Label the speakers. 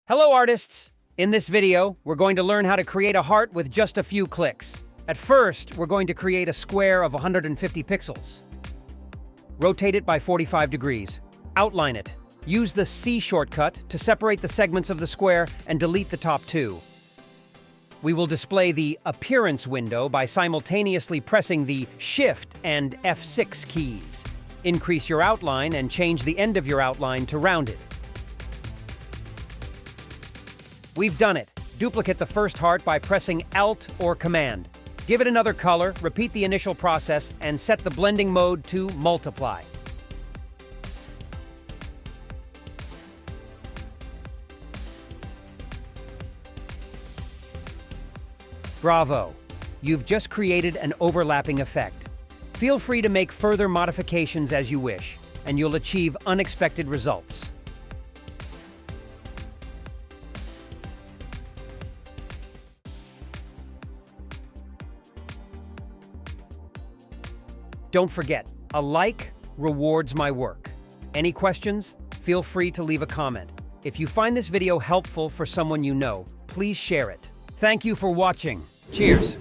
Speaker 1: Hello artists! In this video, we're going to learn how to create a heart with just a few clicks. At first, we're going to create a square of 150 pixels. Rotate it by 45 degrees. Outline it. Use the C shortcut to separate the segments of the square and delete the top two. We will display the appearance window by simultaneously pressing the Shift and F6 keys. Increase your outline and change the end of your outline to rounded. We've done it. Duplicate the first heart by pressing Alt or Command. Give it another color, repeat the initial process, and set the blending mode to Multiply. Bravo! You've just created an overlapping effect. Feel free to make further modifications as you wish, and you'll achieve unexpected results. Don't forget, a like rewards my work. Any questions? Feel free to leave a comment. If you find this video helpful for someone you know, please share it. Thank you for watching. Cheers!